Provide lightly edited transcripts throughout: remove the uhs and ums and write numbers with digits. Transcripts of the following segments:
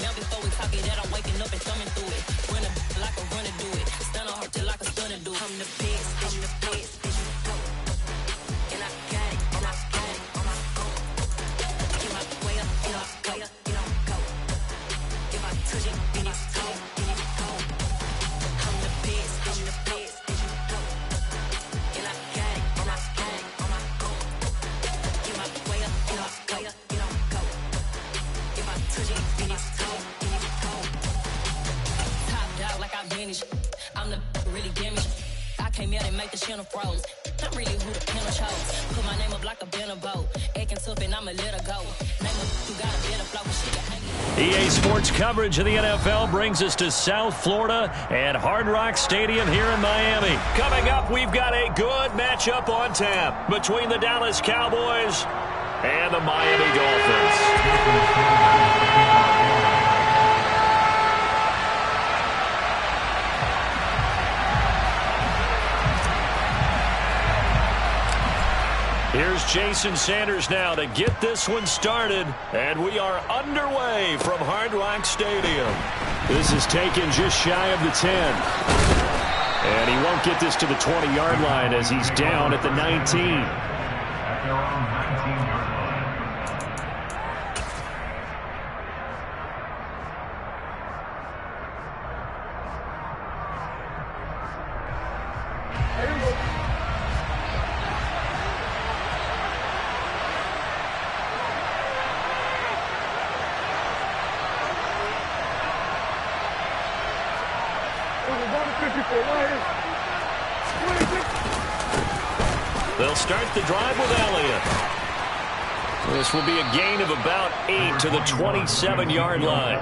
Now before we talk it out, I'm waking up and thumbing through it. Run a like a runner do it. Stun on her till like a stunner do it. I'm the best, I'm the best, bitch, you go. And I got it, and I got it, and I go. Get my way up, and I go, and I go. If I touch it, then it's cold, then it's cold. I'm the best, bitch, you go. And I got it, and I got it, and I go. Get my way up, and I go, and I go. If I touch it, then it's cold, then it's cold. Top dog like I vanished. I'm the really damaged. I came out and make the channel froze. I'm really who the panel chose. Put my name up like a banner boat. Acting tough and I'ma let her go. Name up who got a better flow. She can hang it. EA Sports coverage of the NFL brings us to South Florida and Hard Rock Stadium here in Miami. Coming up, we've got a good matchup on tap between the Dallas Cowboys and the Miami Dolphins. Here's Jason Sanders now to get this one started, and we are underway from Hard Rock Stadium. This is taken just shy of the 10. And he won't get this to the 20-yard line as he's down at the 19. They'll start the drive with Elliott. This will be a gain of about 8 to the 27-yard line.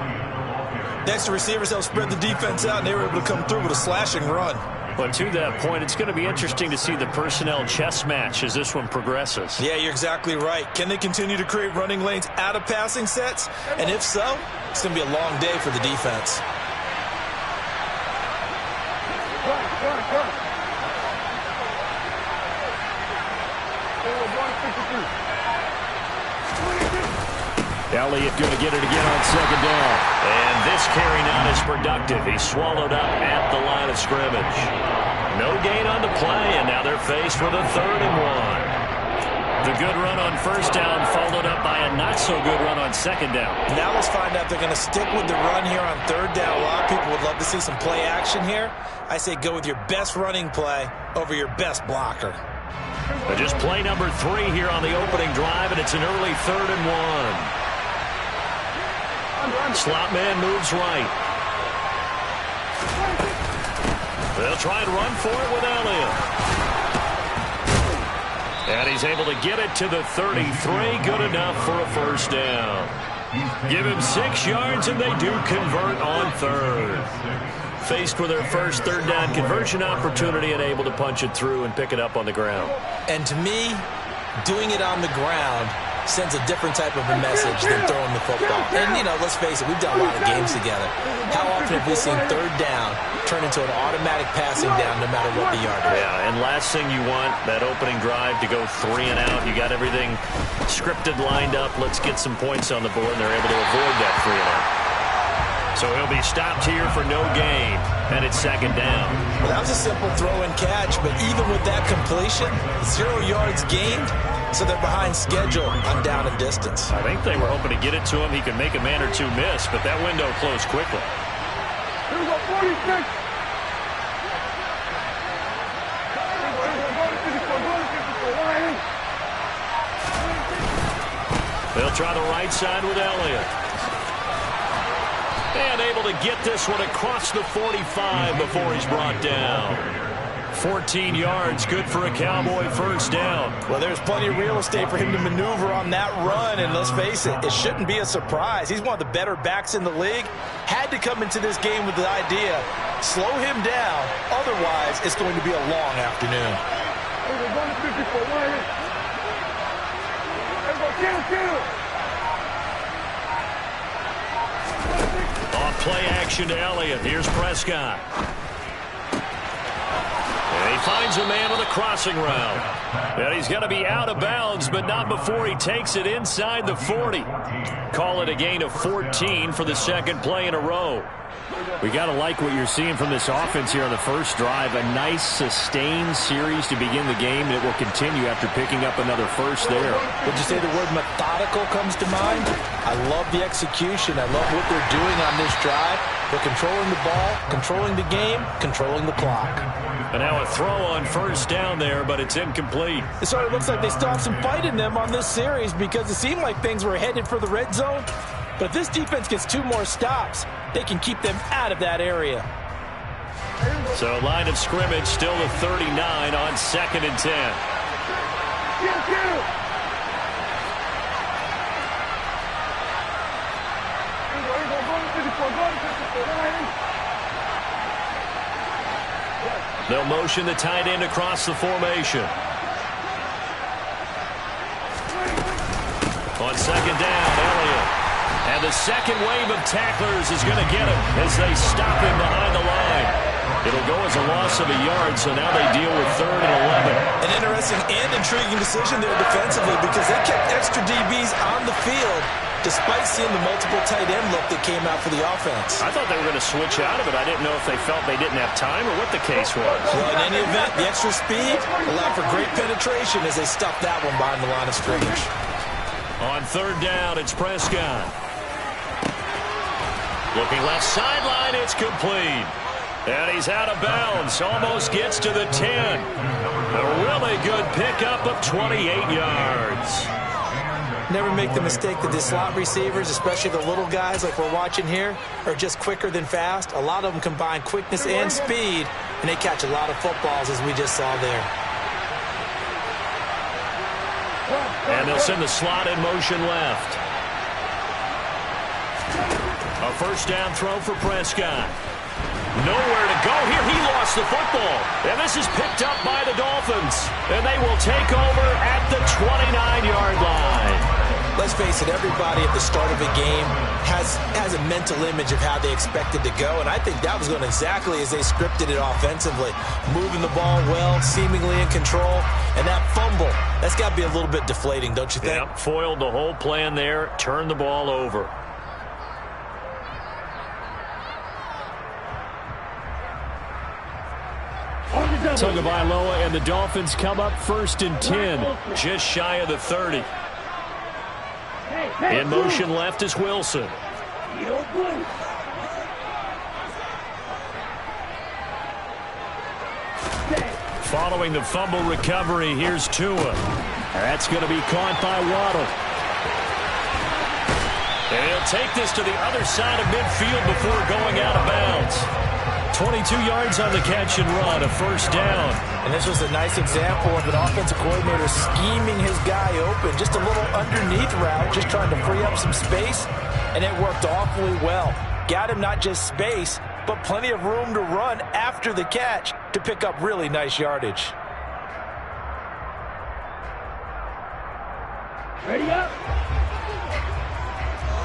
Next, the receivers help spread the defense out, and they were able to come through with a slashing run. But to that point, it's going to be interesting to see the personnel chess match as this one progresses. Yeah, you're exactly right. Can they continue to create running lanes out of passing sets? And if so, it's going to be a long day for the defense. Elliott going to get it again on second down. And this carry not as productive. He's swallowed up at the line of scrimmage. No gain on the play, and now they're faced with a 3rd and 1. The good run on first down followed up by a not-so-good run on second down. Now let's find out if they're going to stick with the run here on 3rd down. A lot of people would love to see some play action here. I say go with your best running play over your best blocker. But just play number 3 here on the opening drive, and it's an early 3rd and 1. Slot man moves right. They'll try and run for it with Elliott. And he's able to get it to the 33. Good enough for a first down. Give him 6 yards, and they do convert on 3rd. Faced with their first 3rd down conversion opportunity and able to punch it through and pick it up on the ground. And to me, doing it on the ground sends a different type of a message than throwing the football. And, you know, let's face it, we've done a lot of games together. How often have we seen 3rd down turn into an automatic passing down no matter what the yardage? Yeah, and last thing you want, that opening drive to go 3 and out. You got everything scripted, lined up. Let's get some points on the board, and they're able to avoid that 3 and out. So he'll be stopped here for no gain, and it's 2nd down. Well, that was a simple throw and catch, but even with that completion, 0 yards gained, so they're behind schedule on down and distance. I think they were hoping to get it to him. He could make a man or 2 miss, but that window closed quickly. Here we go, 46. They'll try the right side with Elliott. And able to get this one across the 45 before he's brought down. 14 yards, good for a Cowboy first down. Well, there's plenty of real estate for him to maneuver on that run, and let's face it, it shouldn't be a surprise. He's one of the better backs in the league. Had to come into this game with the idea, slow him down, otherwise it's going to be a long afternoon. Off play action to Elliott. Here's Prescott. And he finds a man with a crossing route. And he's going to be out of bounds, but not before he takes it inside the 40. call it a gain of 14 for the second play in a row. We got to like what you're seeing from this offense here on the first drive. A nice, sustained series to begin the game, and it will continue after picking up another first there. Would you say the word methodical comes to mind? I love the execution. I love what they're doing on this drive. They're controlling the ball, controlling the game, controlling the clock. And now a throw on first down there, but it's incomplete. It sort of looks like they still have some fight in them on this series because it seemed like things were headed for the red zone. But if this defense gets 2 more stops, they can keep them out of that area. So line of scrimmage still to 39 on 2nd and 10. They'll motion the tight end across the formation. On 2nd down, Elliott. And the second wave of tacklers is going to get him as they stop him behind the line. It'll go as a loss of a yard, so now they deal with 3rd and 11. An interesting and intriguing decision there defensively because they kept extra DBs on the field despite seeing the multiple tight end look that came out for the offense. I thought they were going to switch out of it. I didn't know if they felt they didn't have time or what the case was. Well, in any event, the extra speed allowed for great penetration as they stuffed that one behind the line of scrimmage. On 3rd down, it's Prescott. Looking left sideline, it's complete. And he's out of bounds, almost gets to the 10. A really good pickup of 28 yards. Never make the mistake that the slot receivers, especially the little guys like we're watching here, are just quicker than fast. A lot of them combine quickness and speed, and they catch a lot of footballs as we just saw there. And they'll send the slot in motion left. A first down throw for Prescott. Nowhere to go here. He lost the football. And this is picked up by the Dolphins. And they will take over at the 29-yard line. Let's face it, everybody at the start of a game has a mental image of how they expect it to go. And I think that was going exactly as they scripted it offensively. Moving the ball well, seemingly in control. And that fumble, that's got to be a little bit deflating, don't you think? Yep, foiled the whole plan there. Turned the ball over. Tagovailoa and the Dolphins come up 1st and 10. Just shy of the 30. In motion left is Wilson. Following the fumble recovery, here's Tua. That's going to be caught by Waddle. And he'll take this to the other side of midfield before going out of bounds. 22 yards on the catch and run, a first down. And this was a nice example of an offensive coordinator scheming his guy open. Just a little underneath route, just trying to free up some space, and it worked awfully well. Got him not just space, but plenty of room to run after the catch to pick up really nice yardage. Ready up.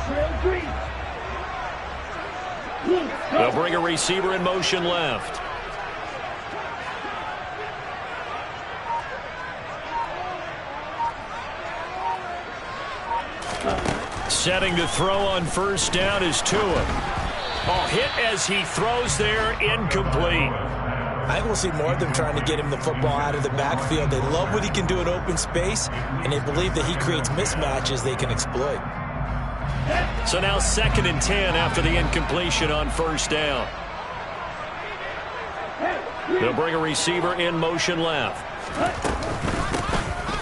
Trail green. They'll bring a receiver in motion left. Setting the throw on first down is Tua. Oh, hit as he throws there, incomplete. I think we'll see more of them trying to get him the football out of the backfield. They love what he can do in open space, and they believe that he creates mismatches they can exploit. So now 2nd and 10 after the incompletion on first down. They'll bring a receiver in motion left.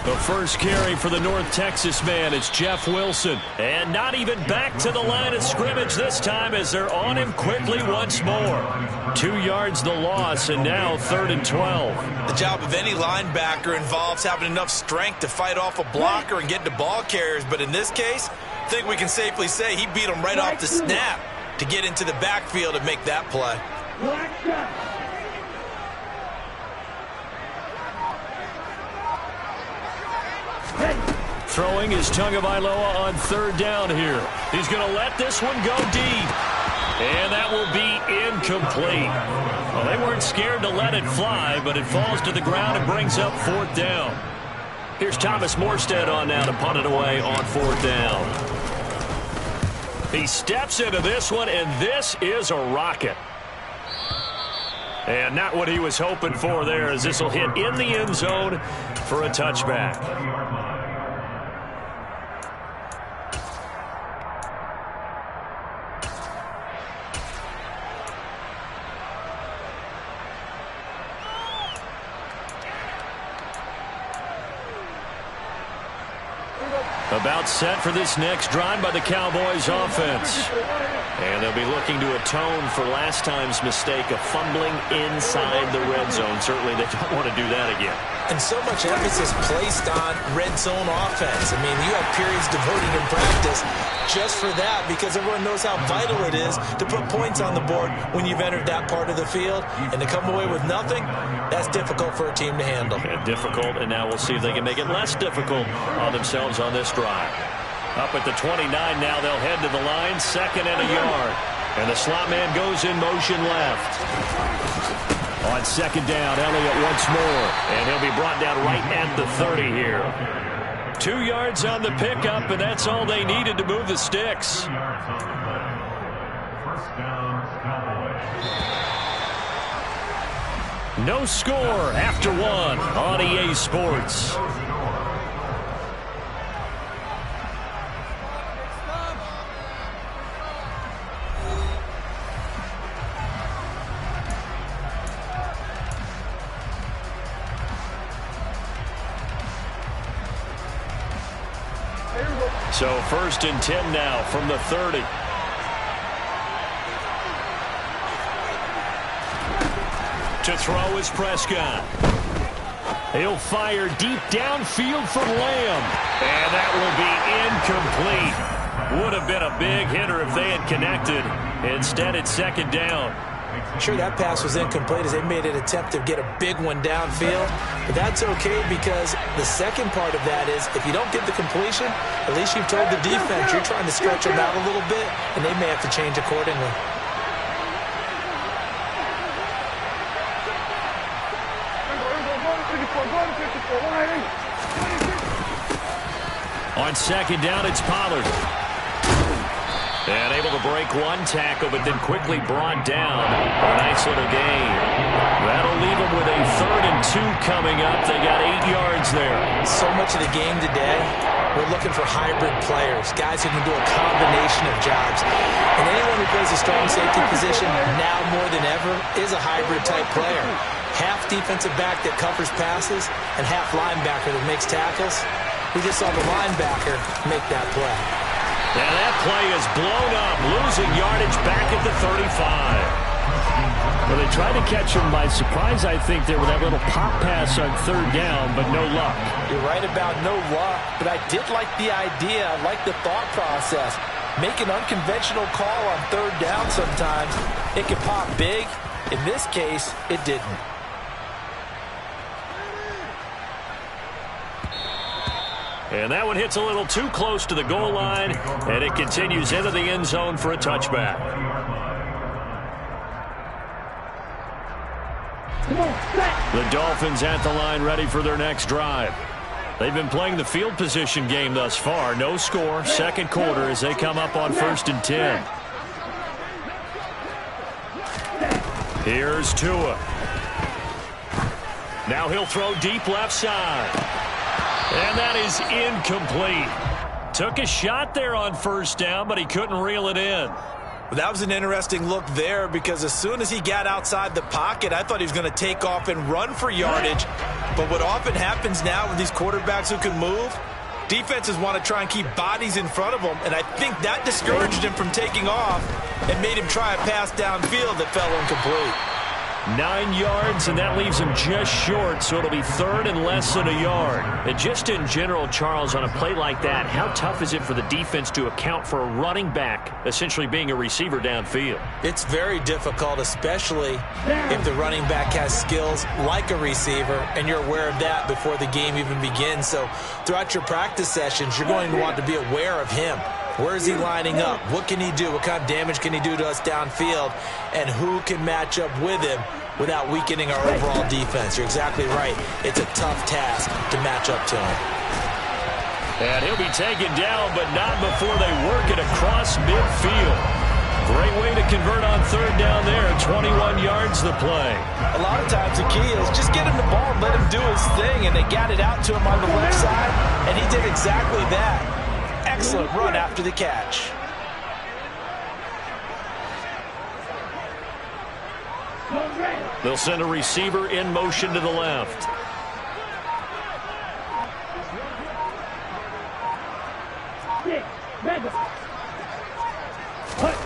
The first carry for the North Texas man is Jeff Wilson. And not even back to the line of scrimmage this time as they're on him quickly once more. 2 yards the loss, and now 3rd and 12. The job of any linebacker involves having enough strength to fight off a blocker and get to ball carriers. But in this case, I think we can safely say he beat him right off the snap to get into the backfield and make that play. Throwing is Tagovailoa on 3rd down here. He's going to let this one go deep. And that will be incomplete. Well, they weren't scared to let it fly, but it falls to the ground and brings up 4th down. Here's Thomas Morstead on now to punt it away on 4th down. He steps into this one, and this is a rocket. And not what he was hoping for there, as this will hit in the end zone for a touchback. About set for this next drive by the Cowboys offense. And they'll be looking to atone for last time's mistake of fumbling inside the red zone. Certainly they don't want to do that again. And so much emphasis placed on red zone offense. I mean, you have periods devoted in practice just for that, because everyone knows how vital it is to put points on the board when you've entered that part of the field. And to come away with nothing, that's difficult for a team to handle. And difficult, and now we'll see if they can make it less difficult on themselves on this drive. Up at the 29 now, they'll head to the line, 2nd and a yard. And the slot man goes in motion left. On 2nd down, Elliott once more. And he'll be brought down right at the 30 here. 2 yards on the pickup, and that's all they needed to move the sticks. No score after 1 on EA Sports. So 1st and 10 now from the 30. To throw is Prescott. He'll fire deep downfield for Lamb. And that will be incomplete. Would have been a big hitter if they had connected. Instead, it's 2nd down. Sure, that pass was incomplete as they made an attempt to get a big one downfield. But that's okay, because the second part of that is if you don't get the completion, at least you've told the defense you're trying to stretch them out a little bit, and they may have to change accordingly. On 2nd down, it's Pollard. And able to break one tackle, but then quickly brought down. A nice little gain. That'll leave them with a 3rd and 2 coming up. They got 8 yards there. So much of the game today, we're looking for hybrid players, guys who can do a combination of jobs. And anyone who plays a strong safety position, now more than ever, is a hybrid type player. Half defensive back that covers passes, and half linebacker that makes tackles. We just saw the linebacker make that play. And that play is blown up, losing yardage back at the 35. Well, they tried to catch him by surprise, I think, there with that little pop pass on 3rd down, but no luck. You're right about no luck, but I did like the idea. I like the thought process. Make an unconventional call on 3rd down sometimes. It can pop big. In this case, it didn't. And that one hits a little too close to the goal line, and it continues into the end zone for a touchback. The Dolphins at the line, ready for their next drive. They've been playing the field position game thus far. No score, 2nd quarter as they come up on 1st and 10. Here's Tua. Now he'll throw deep left side. And that is incomplete. Took a shot there on 1st down, but he couldn't reel it in. Well, that was an interesting look there, because as soon as he got outside the pocket, I thought he was going to take off and run for yardage. But what often happens now with these quarterbacks who can move, defenses want to try and keep bodies in front of them, and I think that discouraged him from taking off and made him try a pass downfield that fell incomplete. 9 yards, and that leaves him just short, so it'll be 3rd and less than a yard. And just in general, Charles, on a play like that, how tough is it for the defense to account for a running back essentially being a receiver downfield? It's very difficult, especially if the running back has skills like a receiver, and you're aware of that before the game even begins. So throughout your practice sessions, you're going to want to be aware of him. Where is he lining up? What can he do? What kind of damage can he do to us downfield? And who can match up with him without weakening our overall defense? You're exactly right. It's a tough task to match up to him. And he'll be taken down, but not before they work it across midfield. Great way to convert on third down there. 21 yards to play. A lot of times the key is just get him the ball and let him do his thing, and they got it out to him on the left side, and he did exactly that. Excellent run after the catch. They'll send a receiver in motion to the left.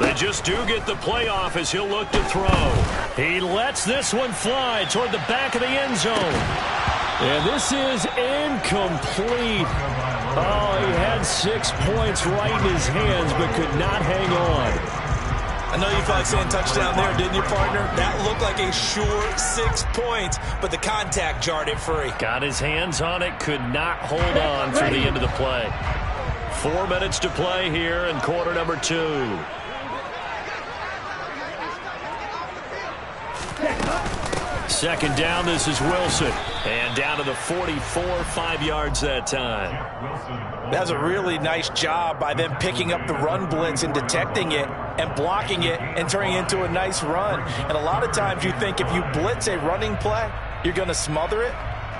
They just do get the playoff as he'll look to throw. He lets this one fly toward the back of the end zone. And this is incomplete. Oh, he had 6 points right in his hands, but could not hang on. I know you felt like saying touchdown there, didn't you, partner? That looked like a sure 6 points, but the contact jarred it free. Got his hands on it, could not hold on through the end of the play. 4 minutes to play here in quarter number 2. Second down, this is Wilson. And down to the 44, 5 yards that time. That's a really nice job by them picking up the run blitz and detecting it and blocking it and turning it into a nice run. And a lot of times you think if you blitz a running play, you're going to smother it.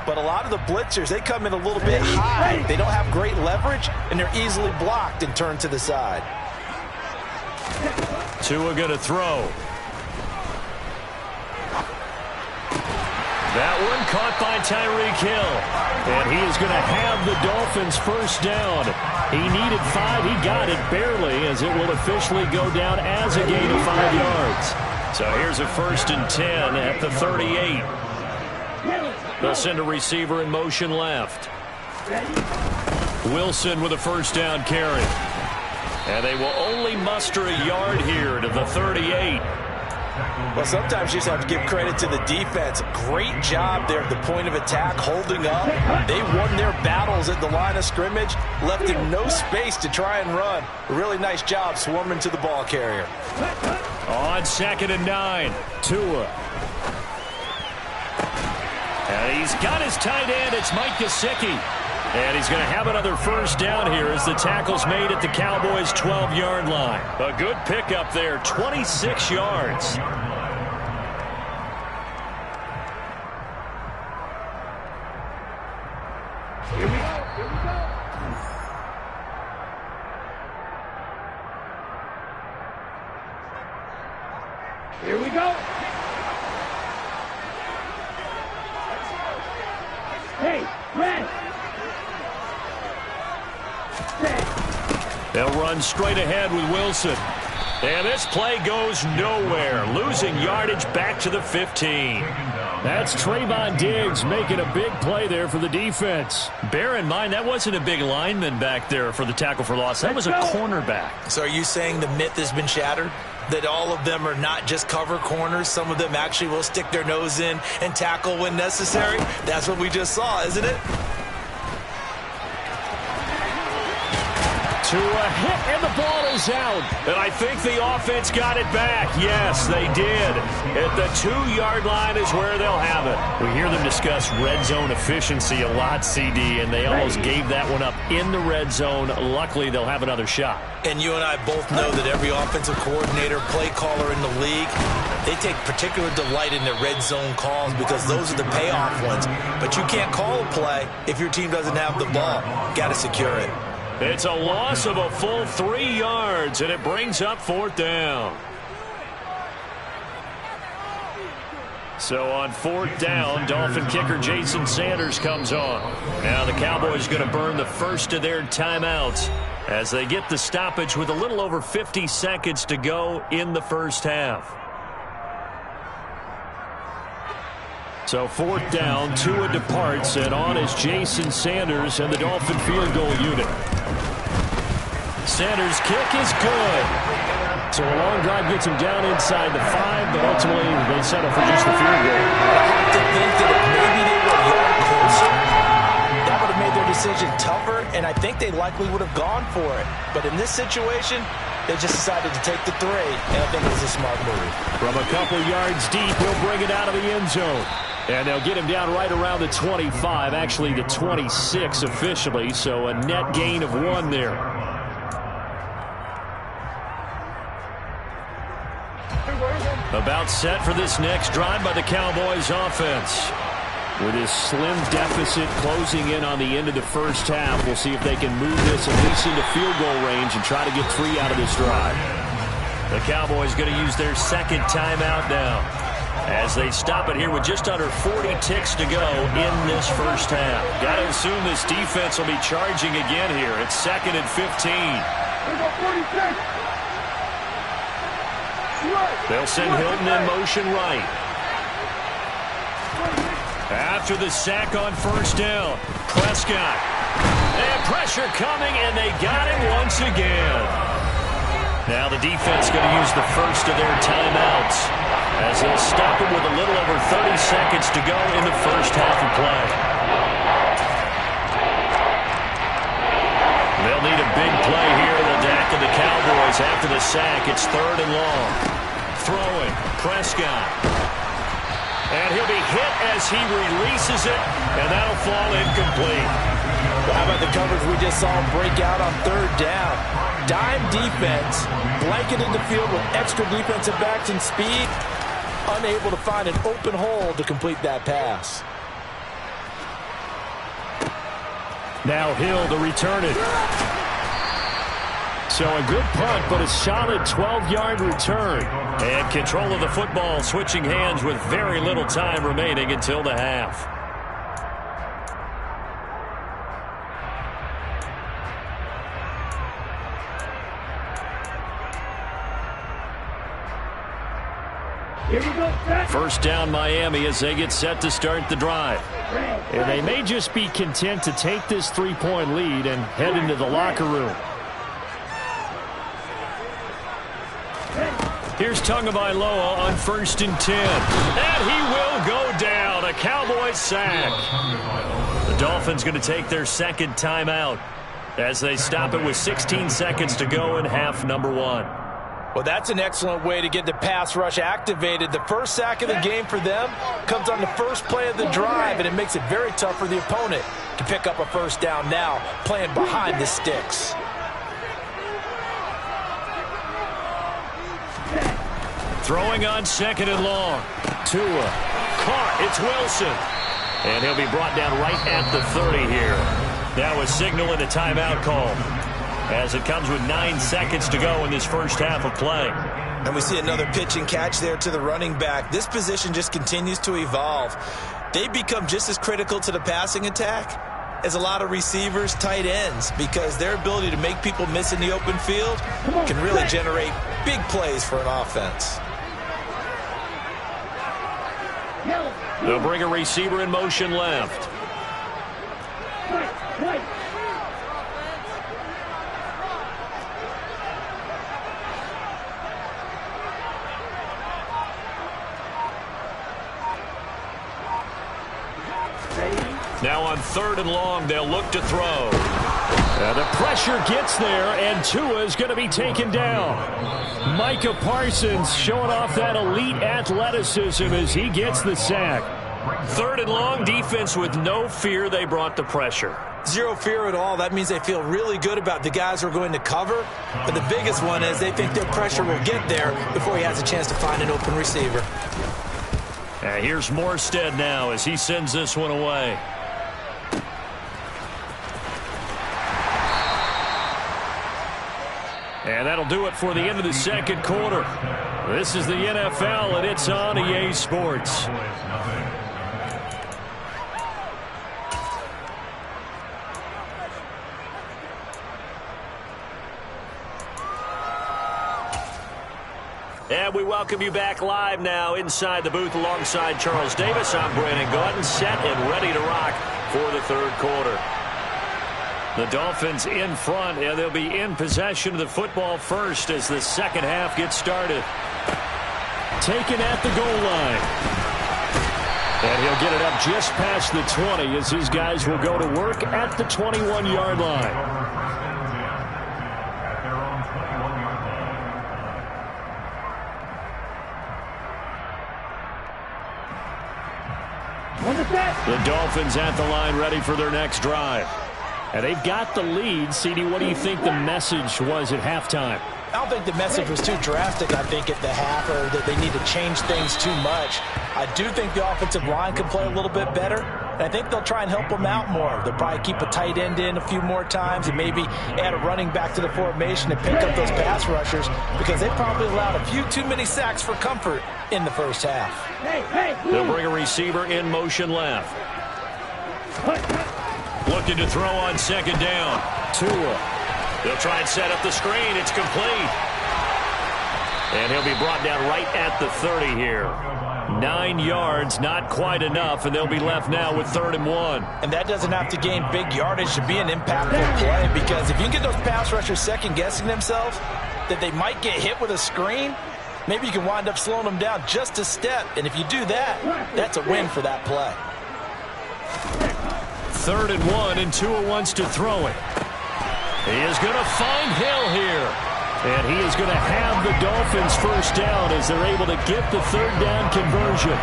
But a lot of the blitzers, they come in a little bit high. They don't have great leverage, and they're easily blocked and turned to the side. Tua going to throw. That one caught by Tyreek Hill. And he is going to have the Dolphins first down. He needed 5. He got it barely, as it will officially go down as a gain of 5 yards. So here's a 1st and 10 at the 38. They'll send a receiver in motion left. Wilson with a first down carry. And they will only muster a yard here to the 38. Well, sometimes you just have to give credit to the defense. Great job there at the point of attack, holding up. They won their battles at the line of scrimmage, left him no space to try and run. A really nice job swarming to the ball carrier. On 2nd and 9, Tua. And he's got his tight end. It's Mike Gesicki. And he's going to have another first down here as the tackle's made at the Cowboys' 12-yard line. A good pickup there, 26 yards. Here we go. Here we go. Hey, red. They'll run straight ahead with Wilson. And this play goes nowhere. Losing yardage back to the 15. That's Trayvon Diggs making a big play there for the defense. Bear in mind, that wasn't a big lineman back there for the tackle for loss. That was a cornerback. So are you saying the myth has been shattered? That all of them are not just cover corners? Some of them actually will stick their nose in and tackle when necessary? That's what we just saw, isn't it? To a hit, and the ball is out. And I think the offense got it back. Yes, they did. At the 2-yard line is where they'll have it. We hear them discuss red zone efficiency a lot, CD, and they almost gave that one up in the red zone. Luckily, they'll have another shot. And you and I both know that every offensive coordinator, play caller in the league, they take particular delight in their red zone calls because those are the payoff ones. But you can't call a play if your team doesn't have the ball. Got to secure it. It's a loss of a full 3 yards, and it brings up 4th down. So on 4th down, Dolphin kicker Jason Sanders comes on. Now the Cowboys going to burn the first of their timeouts as they get the stoppage with a little over 50 seconds to go in the first half. So 4th down, Tua departs, and on is Jason Sanders and the Dolphin field goal unit. Sanders' kick is good. So a long drive gets him down inside the 5, but ultimately they settle for just the field goal. I have to think that if maybe they were a yard closer, that would have made their decision tougher, and I think they likely would have gone for it. But in this situation, they just decided to take the 3, and I think it was a smart move. From a couple yards deep, he'll bring it out of the end zone. And they'll get him down right around the 25, actually the 26 officially, so a net gain of 1 there. About set for this next drive by the Cowboys offense. With his slim deficit closing in on the end of the first half, we'll see if they can move this at least into field goal range and try to get 3 out of this drive. The Cowboys going to use their second timeout now, as they stop it here with just under 40 ticks to go in this first half. Got to assume this defense will be charging again here. It's 2nd and 15. They'll send Hilton in motion right. After the sack on first down, Prescott. And pressure coming, and they got him once again. Now the defense going to use the first of their timeouts, as they'll stop it with a little over 30 seconds to go in the first half of play. They'll need a big play here in the deck of the Cowboys after the sack. It's 3rd and long. Throwing, Prescott. And he'll be hit as he releases it, and that'll fall incomplete. Well, how about the coverage we just saw break out on 3rd down? Dime defense, blanketed the field with extra defensive backs and speed, unable to find an open hole to complete that pass. Now Hill to return it. So a good punt, but a solid 12-yard return. And control of the football switching hands with very little time remaining until the half. Here we go, set. First down Miami as they get set to start the drive. And they may just be content to take this 3-point lead and head into the locker room. Here's Tagovailoa on 1st and 10. And he will go down. A Cowboys sack. The Dolphins going to take their second timeout as they stop it with 16 seconds to go in half number 1. Well, that's an excellent way to get the pass rush activated. The first sack of the game for them comes on the first play of the drive, and it makes it very tough for the opponent to pick up a first down now, playing behind the sticks. Throwing on 2nd and long. Tua. Caught. It's Wilson. And he'll be brought down right at the 30 here. That was signaling a timeout call, as it comes with 9 seconds to go in this first half of play. And we see another pitch and catch there to the running back. This position just continues to evolve. They become just as critical to the passing attack as a lot of receivers, tight ends, because their ability to make people miss in the open field can really generate big plays for an offense. They'll bring a receiver in motion left. Now on 3rd and long, they'll look to throw. The pressure gets there, and Tua is going to be taken down. Micah Parsons showing off that elite athleticism as he gets the sack. 3rd and long, defense with no fear. They brought the pressure. Zero fear at all. That means they feel really good about the guys who are going to cover. But the biggest one is they think their pressure will get there before he has a chance to find an open receiver. Here's Morstead now as he sends this one away. And that'll do it for the end of the second quarter. This is the NFL, and it's on EA Sports. And we welcome you back live now inside the booth alongside Charles Davis. I'm Brandon Gaudin, set and ready to rock for the third quarter. The Dolphins in front, and they'll be in possession of the football first as the second half gets started. Taken at the goal line. And he'll get it up just past the 20 as his guys will go to work at the 21-yard line. The Dolphins at the line ready for their next drive. And they've got the lead. CD, what do you think the message was at halftime? I don't think the message was too drastic, I think, at the half, or that they need to change things too much. I do think the offensive line could play a little bit better, and I think they'll try and help them out more. They'll probably keep a tight end in a few more times and maybe add a running back to the formation and pick up those pass rushers, because they probably allowed a few too many sacks for comfort in the first half. They'll bring a receiver in motion left. Looking to throw on second down. Tua. They'll try and set up the screen. It's complete. And he'll be brought down right at the 30 here. 9 yards, not quite enough, and they'll be left now with 3rd and 1. And that doesn't have to gain big yardage to be an impactful play, because if you can get those pass rushers second-guessing themselves that they might get hit with a screen, maybe you can wind up slowing them down just a step. And if you do that, that's a win for that play. 3rd and 1, and Tua wants to throw it. He is going to find Hill here. And he is going to have the Dolphins first down as they're able to get the 3rd down conversion.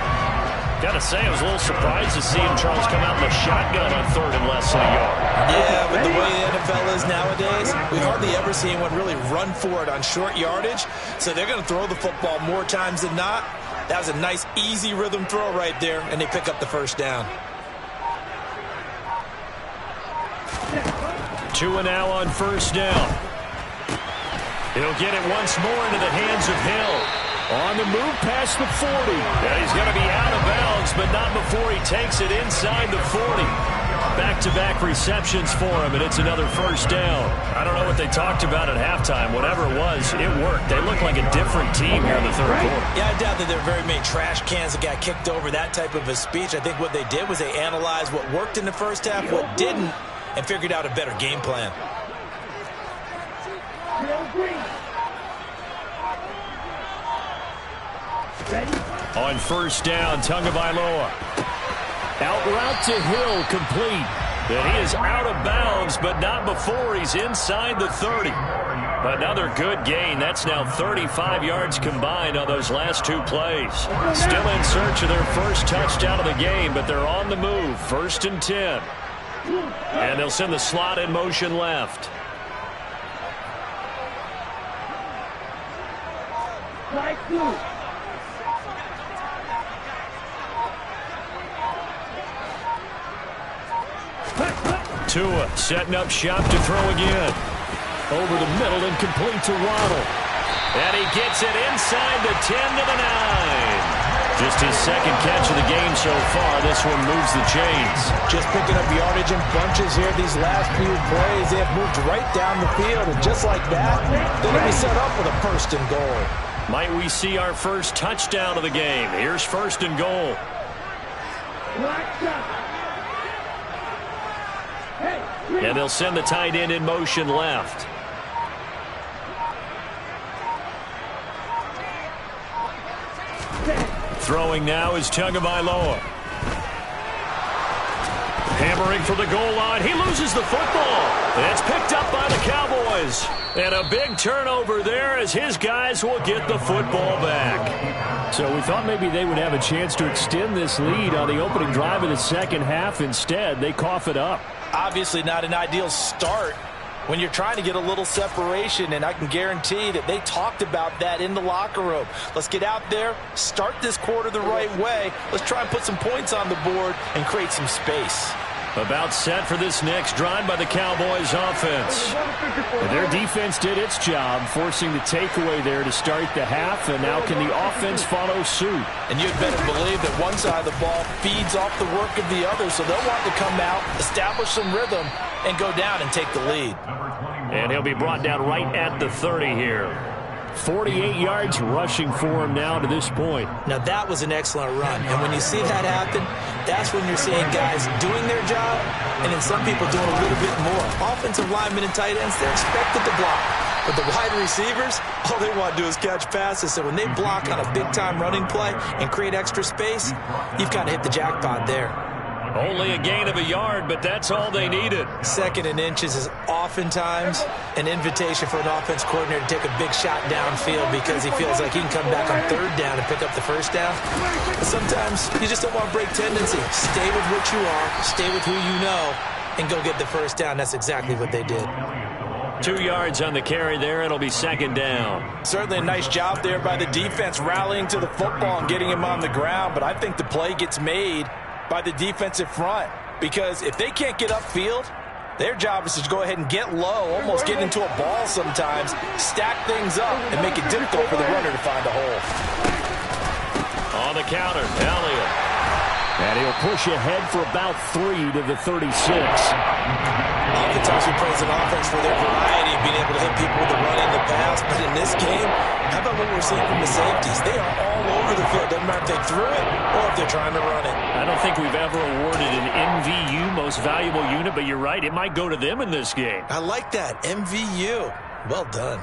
Got to say, I was a little surprised to see him, Charles, come out in the shotgun on 3rd and less than a yard. Yeah, but the way the NFL is nowadays, we hardly ever see anyone really run for it on short yardage. So they're going to throw the football more times than not. That was a nice, easy rhythm throw right there, and they pick up the first down. Tua now on first down. He'll get it once more into the hands of Hill. On the move past the 40. And he's going to be out of bounds, but not before he takes it inside the 40. Back-to-back receptions for him, and it's another first down. I don't know what they talked about at halftime. Whatever it was, it worked. They look like a different team here in the 3rd quarter. Yeah, I doubt that there are very many trash cans that got kicked over, that type of a speech. I think what they did was they analyzed what worked in the first half, what didn't, and figured out a better game plan. On first down, Tagovailoa. Out route to Hill, complete. And he is out of bounds, but not before he's inside the 30. Another good gain. That's now 35 yards combined on those last 2 plays. Still in search of their first touchdown of the game, but they're on the move. 1st and 10. And they'll send the slot in motion left. Tua setting up shop to throw again. Over the middle and complete to Waddle. And he gets it inside the 10 to the 9. Just his 2nd catch of the game so far. This one moves the chains. Just picking up yardage in bunches here these last few plays. They have moved right down the field, and just like that, they're going to be set up with a 1st and goal. Might we see our first touchdown of the game? Here's 1st and goal. And they'll send the tight end in motion left. Throwing now is Tagovailoa. Hammering for the goal line. He loses the football. And it's picked up by the Cowboys. And a big turnover there as his guys will get the football back. So we thought maybe they would have a chance to extend this lead on the opening drive of the 2nd half. Instead, they cough it up. Obviously not an ideal start when you're trying to get a little separation, and I can guarantee that they talked about that in the locker room. Let's get out there, start this quarter the right way. Let's try and put some points on the board and create some space. About set for this next drive by the Cowboys offense. Their defense did its job, forcing the takeaway there to start the half, and now can the offense follow suit? And you'd better believe that one side of the ball feeds off the work of the other, so they'll want to come out, establish some rhythm, and go down and take the lead. And he'll be brought down right at the 30 here. 48 yards rushing for him now to this point. Now that was an excellent run, and when you see that happen, that's when you're seeing guys doing their job, and then some people doing a little bit more. Offensive linemen and tight ends, they're expected to block. But the wide receivers, all they want to do is catch passes. So when they block on a big-time running play and create extra space, you've kind of hit the jackpot there. Only a gain of a yard, but that's all they needed. 2nd and inches is oftentimes an invitation for an offense coordinator to take a big shot downfield because he feels like he can come back on 3rd down and pick up the 1st down. But sometimes you just don't want to break tendency. Stay with what you are, stay with who you know, and go get the 1st down. That's exactly what they did. 2 yards on the carry there. It'll be 2nd down. Certainly a nice job there by the defense rallying to the football and getting him on the ground, but I think the play gets made by the defensive front because if they can't get upfield, their job is to go ahead and get low, almost get into a ball sometimes, stack things up, and make it difficult for the runner to find a hole. On the counter, Elliott. And he'll push ahead for about 3 to the 36. Oftentimes we praise an offense for their variety of being able to hit people with the run and the pass, but in this game, how about what we're seeing from the safeties? They are all over the field. Doesn't matter if they threw it or if they're trying to run it. I don't think we've ever awarded an MVU, most valuable unit, but you're right, it might go to them in this game. I like that, MVU. Well done.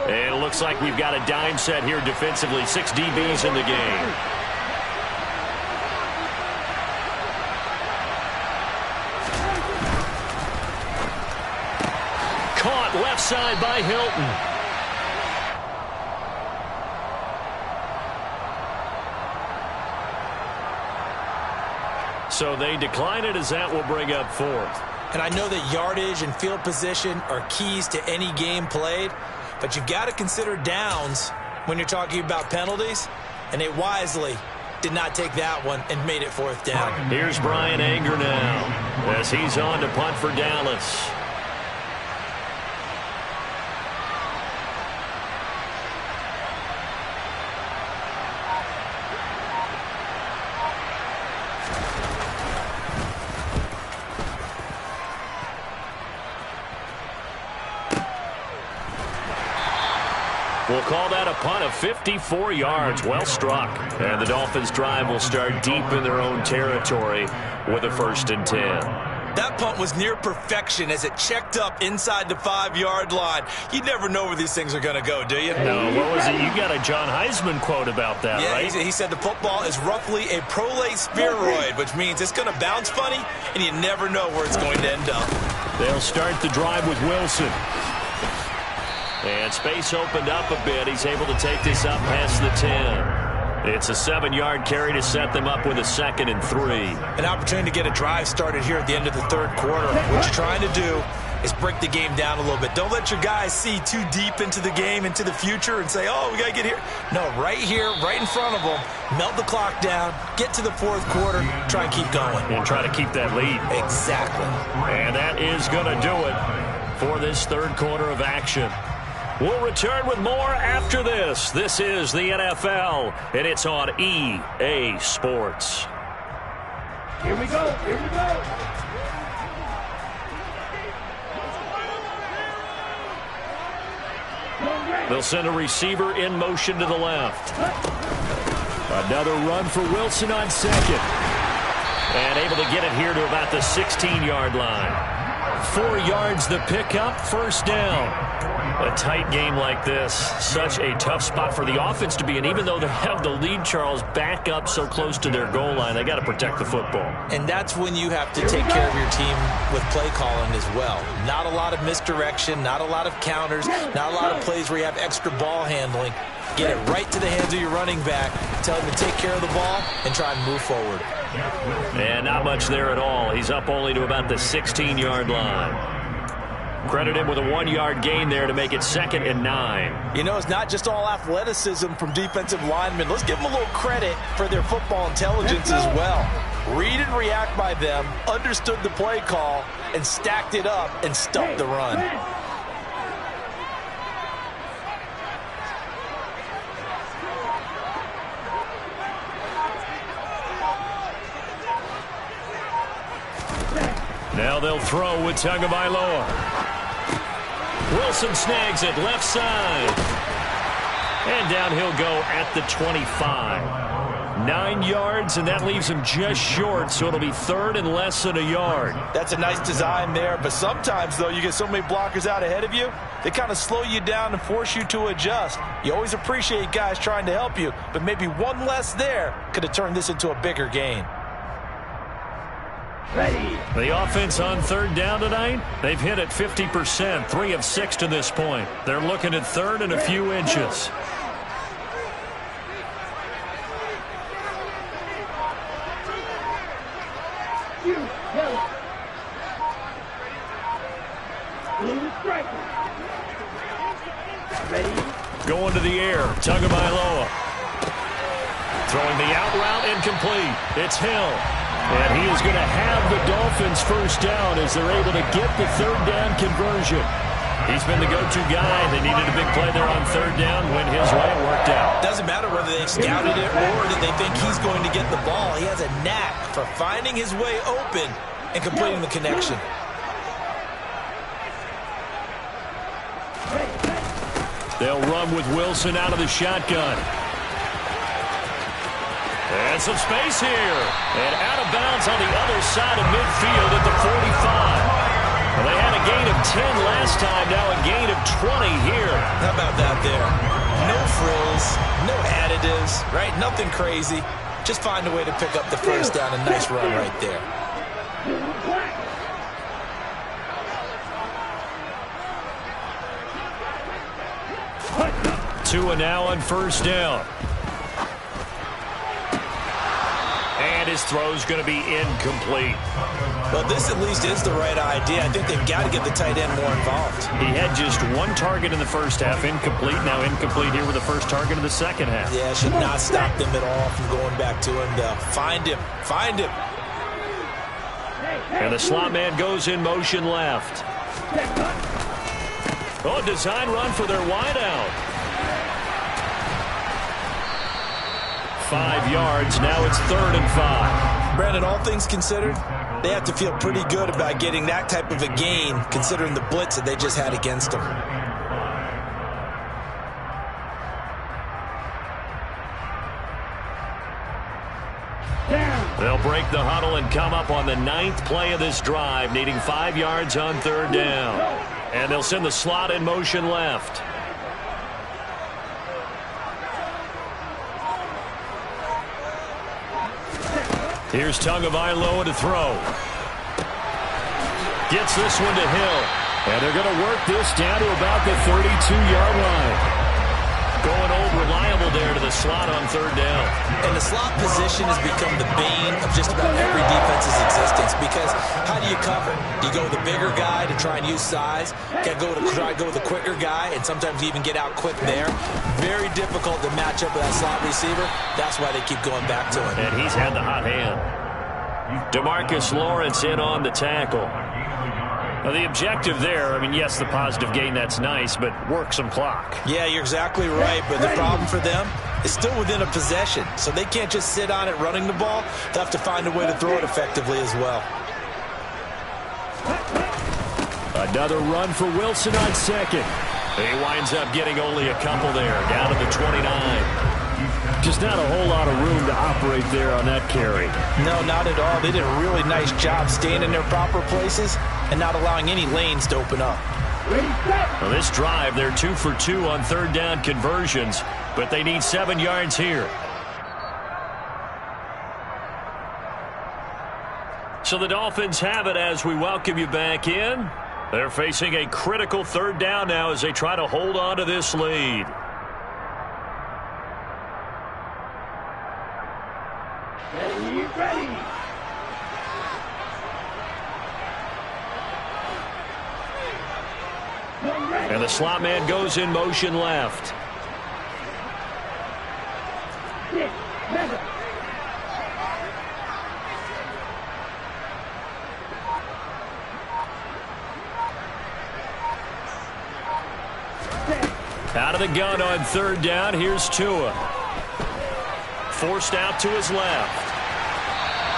And it looks like we've got a dime set here defensively. 6 DBs in the game. Caught left side by Hilton. So they decline it as that will bring up 4th. And I know that yardage and field position are keys to any game played, but you've got to consider downs when you're talking about penalties, and they wisely did not take that one and made it 4th down. Here's Brian Anger now as he's on to punt for Dallas. We'll call that a punt of 54 yards. Well struck. And the Dolphins' drive will start deep in their own territory with a 1st and 10. That punt was near perfection as it checked up inside the 5-yard line. You never know where these things are going to go, do you? No, what was it? You got a John Heisman quote about that, right? He said the football is roughly a prolate spheroid, which means it's going to bounce funny, and you never know where it's going to end up. They'll start the drive with Wilson. And space opened up a bit. He's able to take this up past the 10. It's a 7-yard carry to set them up with a 2nd and 3. An opportunity to get a drive started here at the end of the 3rd quarter. What you're trying to do is break the game down a little bit. Don't let your guys see too deep into the game, into the future, and say, oh, we got to get here. No, right here, right in front of them, melt the clock down, get to the 4th quarter, try and keep going. And try to keep that lead. Exactly. And that is going to do it for this 3rd quarter of action. We'll return with more after this. This is the NFL, and it's on EA Sports. Here we go. Here we go. They'll send a receiver in motion to the left. Another run for Wilson on 2nd. And able to get it here to about the 16-yard line. 4 yards the pickup, 1st down. A tight game like this, such a tough spot for the offense to be in. Even though they have the lead, Charles, back up so close to their goal line, they got to protect the football. And that's when you have to take care of your team with play calling as well. Not a lot of misdirection, not a lot of counters, not a lot of plays where you have extra ball handling. Get it right to the hands of your running back, tell him to take care of the ball, and try and move forward. And not much there at all. He's up only to about the 16-yard line. Credit him with a 1-yard gain there to make it 2nd and 9. You know, it's not just all athleticism from defensive linemen. Let's give them a little credit for their football intelligence as well. Read and react by them, understood the play call, and stacked it up and stuffed the run. Now they'll throw with Tagovailoa. Wilson snags it left side. And down he'll go at the 25. 9 yards, and that leaves him just short, so it'll be 3rd and less than a yard. That's a nice design there, but sometimes, though, you get so many blockers out ahead of you, they kind of slow you down and force you to adjust. You always appreciate guys trying to help you, but maybe one less there could have turned this into a bigger gain. Ready. The offense on third down tonight, they've hit it 50%, 3 of 6 to this point. They're looking at third and a few inches. Going to the air, Tagovailoa. Throwing the out route, incomplete. It's Hill. And he is going to have the Dolphins first down as they're able to get the third down conversion. He's been the go-to guy. They needed a big play there on third down. Went his way, it worked out. Doesn't matter whether they scouted it or that they think he's going to get the ball. He has a knack for finding his way open and completing the connection. They'll run with Wilson out of the shotgun. And some space here. And out of bounds on the other side of midfield at the 45. Well, they had a gain of 10 last time, now a gain of 20 here. How about that there? No frills, no additives, right? Nothing crazy. Just find a way to pick up the first down. A nice run right there. Tua now on first down. And his throw's going to be incomplete. Well, this at least is the right idea. I think they've got to get the tight end more involved. He had just one target in the first half, incomplete. Now incomplete here with the first target of the second half. Yeah, should not stop them at all from going back to him to find him. Find him. And the slot man goes in motion left. Oh, design run for their wideout. 5 yards. Now it's 3rd and 5. Brandon, all things considered, they have to feel pretty good about getting that type of a gain, considering the blitz that they just had against them. They'll break the huddle and come up on the 9th play of this drive, needing 5 yards on third down. And they'll send the slot in motion left. Here's Tagovailoa to throw. Gets this one to Hill. And they're going to work this down to about the 32-yard line. Going old reliable there to the slot on third down. And the slot position has become the bane of just about every defense's existence, because how do you cover? Do you go with a bigger guy to try and use size? Can go with a quicker guy, and sometimes you even get out quick there. Very difficult to match up with that slot receiver. That's why they keep going back to him. And he's had the hot hand. DeMarcus Lawrence in on the tackle. Now, the objective there, I mean, yes, the positive gain, that's nice, but work some clock. Yeah, you're exactly right, but the problem for them is still within a possession, so they can't just sit on it running the ball. They'll have to find a way to throw it effectively as well. Another run for Wilson on second. He winds up getting only a couple there, down to the 29. Just not a whole lot of room to operate there on that carry. No, not at all. They did a really nice job staying in their proper places and not allowing any lanes to open up. Well, this drive, they're 2 for 2 on third down conversions, but they need 7 yards here. So the Dolphins have it as we welcome you back in. They're facing a critical third down now as they try to hold on to this lead. Ready. And the slot man goes in motion left. Out of the gun on third down, here's Tua. Forced out to his left.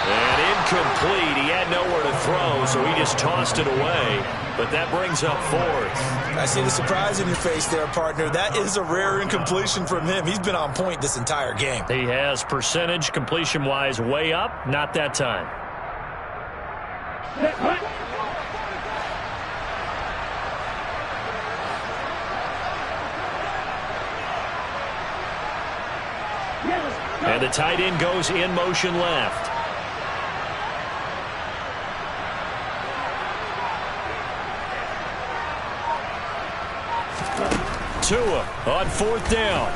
And incomplete. He had nowhere to throw, so he just tossed it away. But that brings up 4th. I see the surprise in your face there, partner. That is a rare incompletion from him. He's been on point this entire game. He has percentage completion-wise way up. Not that time. And the tight end goes in motion left. Tua on 4th down.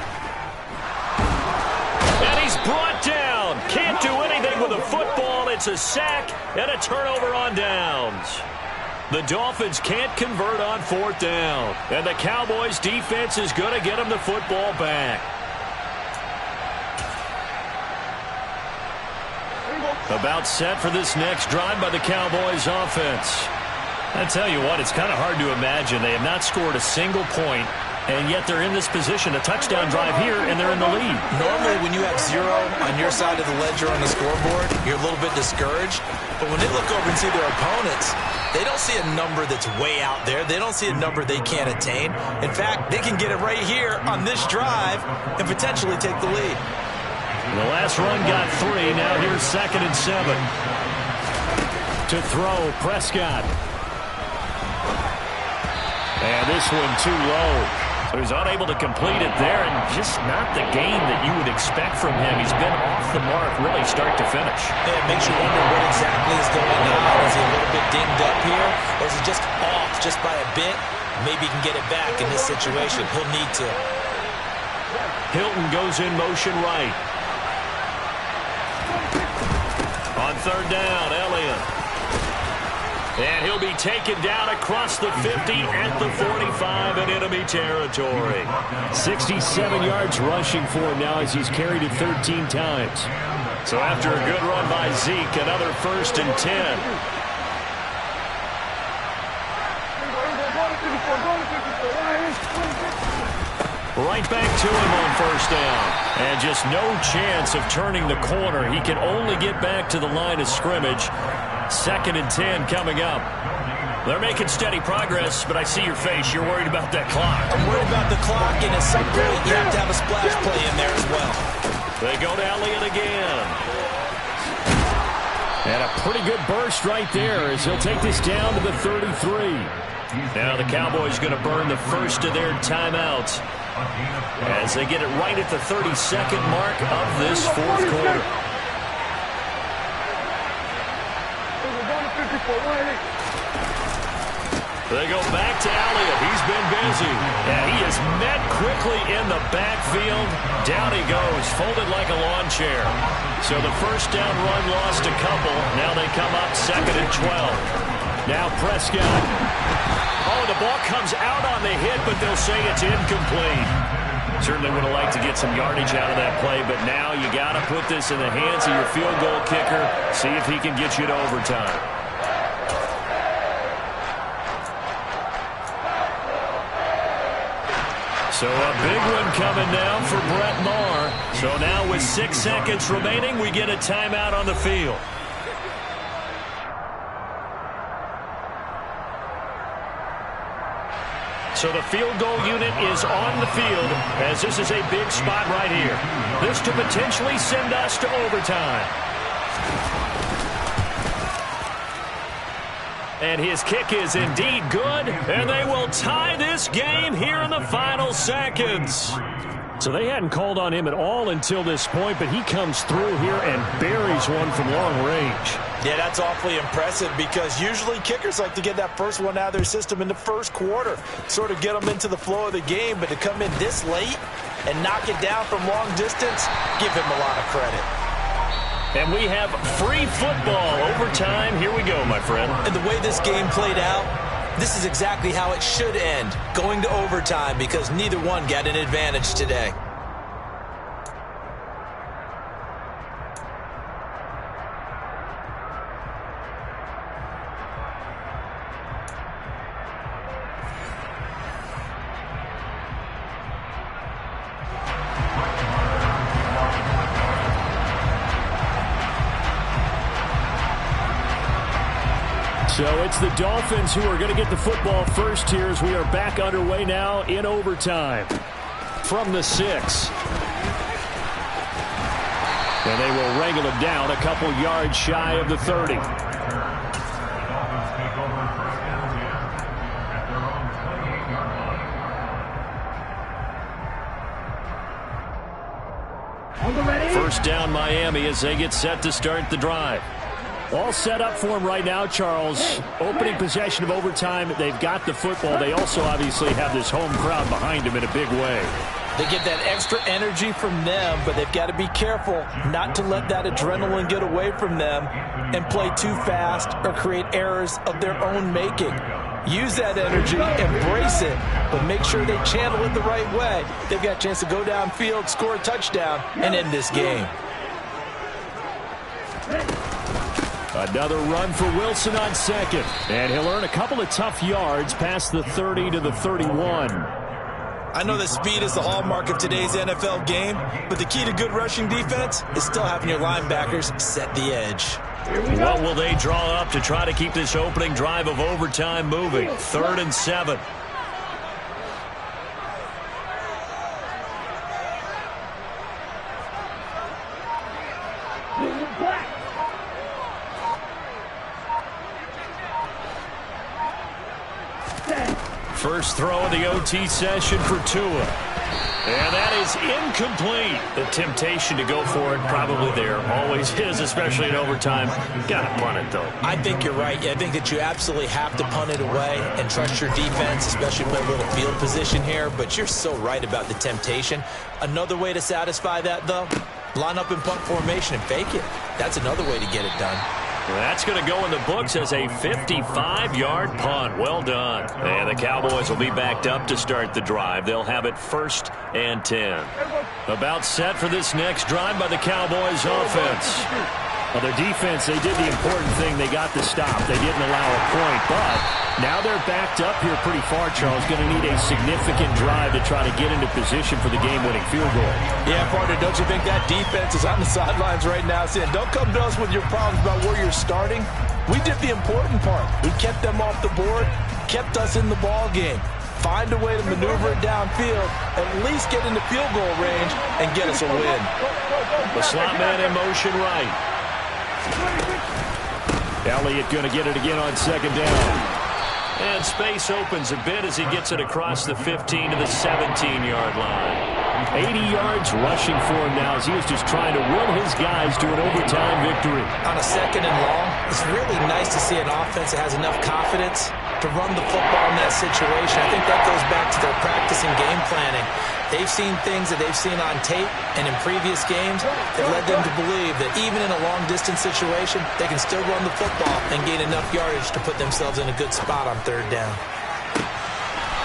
And he's brought down. Can't do anything with a football. It's a sack and a turnover on downs. The Dolphins can't convert on 4th down. And the Cowboys defense is going to get them the football back. About set for this next drive by the Cowboys offense. I tell you what, it's kind of hard to imagine. They have not scored a single point, and yet they're in this position, a touchdown drive here, and they're in the lead. Normally, when you have 0 on your side of the ledger on the scoreboard, you're a little bit discouraged. But when they look over and see their opponents, they don't see a number that's way out there. They don't see a number they can't attain. In fact, they can get it right here on this drive and potentially take the lead. The last run got 3. Now here's 2nd and 7. To throw, Prescott. And this one too low. So he's unable to complete it there, and just not the game that you would expect from him. He's been off the mark really start to finish. Yeah, it makes you wonder what exactly is going on. Is he a little bit dinged up here, or is he just off just by a bit? Maybe he can get it back in this situation. He'll need to. Hilton goes in motion right. On 3rd down, Elliott. And he'll be taken down across the 50 at the 45 in enemy territory. 67 yards rushing for him now as he's carried it 13 times. So after a good run by Zeke, another 1st and 10. Right back to him on 1st down. And just no chance of turning the corner. He can only get back to the line of scrimmage. 2nd and 10 coming up. They're making steady progress, but I see your face. You're worried about that clock. I'm worried about the clock, and at some point you have to have a splash play in there as well. They go to Elliott again. And a pretty good burst right there as he'll take this down to the 33. Now the Cowboys going to burn the first of their timeouts as they get it right at the 32nd mark of this 4th quarter. They go back to Elliott. He's been busy. And he is met quickly in the backfield. Down he goes, folded like a lawn chair. So the 1st down run lost a couple. Now they come up 2nd and 12. Now Prescott. Oh, the ball comes out on the hit, but they'll say it's incomplete. Certainly would have liked to get some yardage out of that play, but now you got to put this in the hands of your field goal kicker. See if he can get you to overtime. So a big one coming now for Brett Maher. So now with 6 seconds remaining, we get a timeout on the field. So the field goal unit is on the field as this is a big spot right here. This to potentially send us to overtime. And his kick is indeed good, and they will tie this game here in the final seconds. So they hadn't called on him at all until this point, but he comes through here and buries one from long range. Yeah, that's awfully impressive because usually kickers like to get that first one out of their system in the 1st quarter, sort of get them into the flow of the game, but to come in this late and knock it down from long distance, give him a lot of credit. And we have free football overtime. Here we go, my friend. And the way this game played out, this is exactly how it should end, going to overtime because neither one got an advantage today. So it's the Dolphins who are going to get the football first here as we are back underway now in overtime from the 6. And they will wrangle him down a couple yards shy of the 30. First down Miami as they get set to start the drive. All set up for him right now, Charles. Opening possession of overtime. They've got the football. They also obviously have this home crowd behind them in a big way. They get that extra energy from them, but they've got to be careful not to let that adrenaline get away from them and play too fast or create errors of their own making. Use that energy, embrace it, but make sure they channel it the right way. They've got a chance to go downfield, score a touchdown, and end this game. Another run for Wilson on second. And he'll earn a couple of tough yards past the 30 to the 31. I know that speed is the hallmark of today's NFL game, but the key to good rushing defense is still having your linebackers set the edge. What will they draw up to try to keep this opening drive of overtime moving? 3rd and 7. First throw of the OT session for Tua. And that is incomplete. The temptation to go for it probably there. Always is, especially in overtime. Got to punt it, though. I think you're right. I think that you absolutely have to punt it away and trust your defense, especially play a little field position here. But you're so right about the temptation. Another way to satisfy that, though, line up in punt formation and fake it. That's another way to get it done. That's going to go in the books as a 55-yard punt. Well done. And the Cowboys will be backed up to start the drive. They'll have it 1st and 10. About set for this next drive by the Cowboys offense. Well, their defense, they did the important thing. They got the stop. They didn't allow a point, but now they're backed up here pretty far, Charles. Going to need a significant drive to try to get into position for the game-winning field goal. Yeah, partner, don't you think that defense is on the sidelines right now saying, don't come to us with your problems about where you're starting? We did the important part. We kept them off the board, kept us in the ball game. Find a way to maneuver it downfield, at least get into field goal range, and get us a win. The slot man in motion right. Elliott going to get it again on 2nd down. And space opens a bit as he gets it across the 15 to the 17-yard line. 80 yards rushing for him now as he is just trying to will his guys to an overtime victory. On a 2nd and long, it's really nice to see an offense that has enough confidence to run the football in that situation. I think that goes back to their practice and game planning. They've seen things that they've seen on tape and in previous games that led them to believe that even in a long-distance situation, they can still run the football and gain enough yardage to put themselves in a good spot on 3rd down.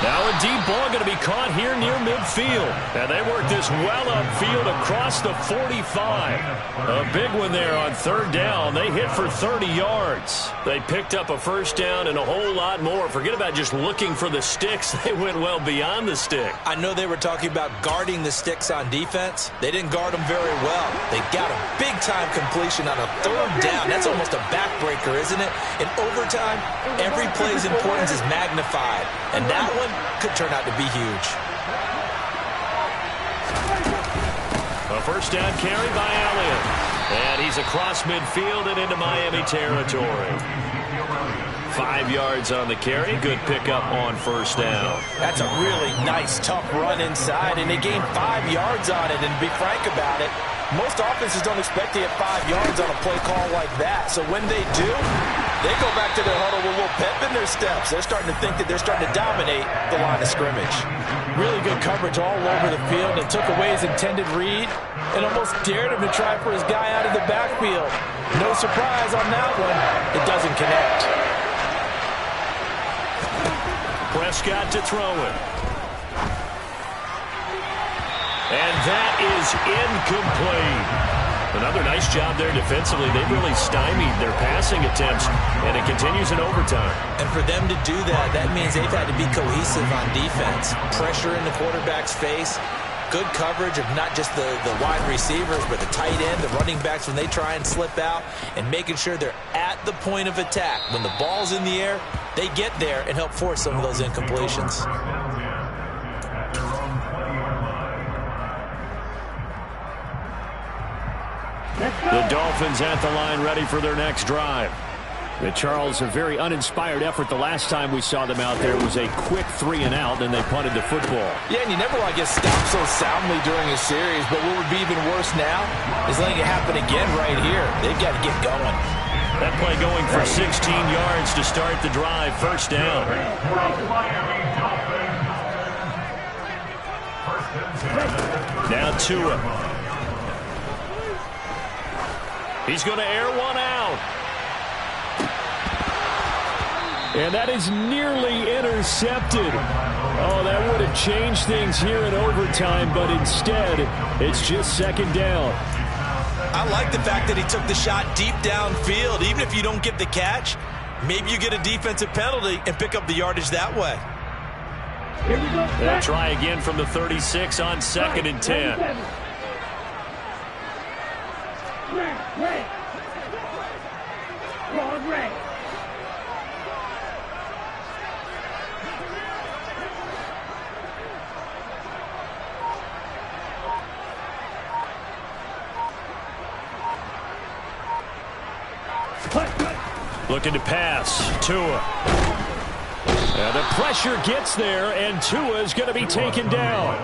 Now a deep ball going to be caught here near midfield. And they work this well upfield across the 45. A big one there on 3rd down. They hit for 30 yards. They picked up a 1st down and a whole lot more. Forget about just looking for the sticks. They went well beyond the stick. I know they were talking about guarding the sticks on defense. They didn't guard them very well. They got a big-time completion on a 3rd down. That's almost a backbreaker, isn't it? In overtime, every play's importance is magnified. And that one could turn out to be huge. A 1st down carry by Elliott. And he's across midfield and into Miami territory. 5 yards on the carry. Good pickup on 1st down. That's a really nice, tough run inside, and they gained 5 yards on it. And to be frank about it, most offenses don't expect to get 5 yards on a play call like that. So when they do, they go back to their huddle with a little pep in their steps. They're starting to think that they're starting to dominate the line of scrimmage. Really good coverage all over the field. It took away his intended read and almost dared him to try for his guy out of the backfield. No surprise on that one. It doesn't connect. Prescott to throw it. And that is incomplete. Another nice job there defensively. They've really stymied their passing attempts, and it continues in overtime. And for them to do that, that means they've had to be cohesive on defense. Pressure in the quarterback's face. Good coverage of not just the wide receivers, but the tight end, the running backs when they try and slip out, and making sure they're at the point of attack. When the ball's in the air, they get there and help force some of those incompletions. The Dolphins at the line ready for their next drive. The Charles, a very uninspired effort. The last time we saw them out there was a quick 3-and-out, then they punted the football. Yeah, and you never want to get stopped so soundly during a series, but what would be even worse now is letting it happen again right here. They've got to get going. That play going for 16 yards to start the drive. First down. Now Tua. He's going to air one out. And that is nearly intercepted. Oh, that would have changed things here in overtime, but instead, it's just second down. I like the fact that he took the shot deep downfield. Even if you don't get the catch, maybe you get a defensive penalty and pick up the yardage that way. They'll try again from the 36 on 2nd and 10. Looking to pass. Tua. And the pressure gets there, and Tua is going to be taken down.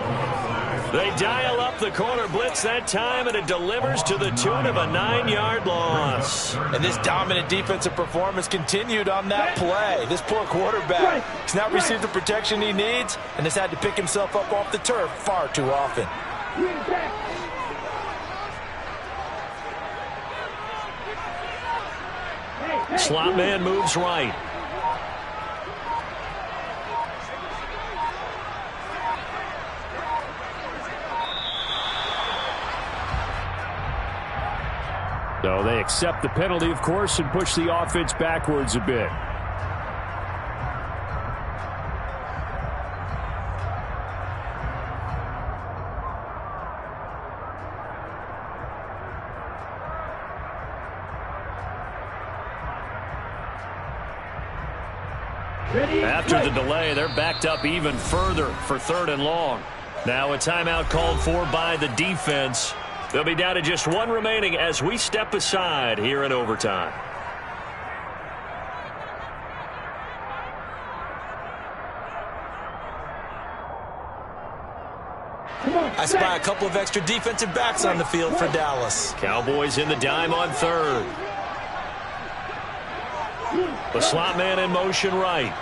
They dial up the corner blitz that time, and it delivers to the tune of a 9-yard loss. And this dominant defensive performance continued on that play. This poor quarterback has not received the protection he needs and has had to pick himself up off the turf far too often. Slot man moves right. So they accept the penalty, of course, and push the offense backwards a bit. After the delay, they're backed up even further for 3rd and long. Now a timeout called for by the defense. They'll be down to just one remaining as we step aside here in overtime. I spy a couple of extra defensive backs on the field for Dallas. Cowboys in the dime on 3rd. The slot man in motion right.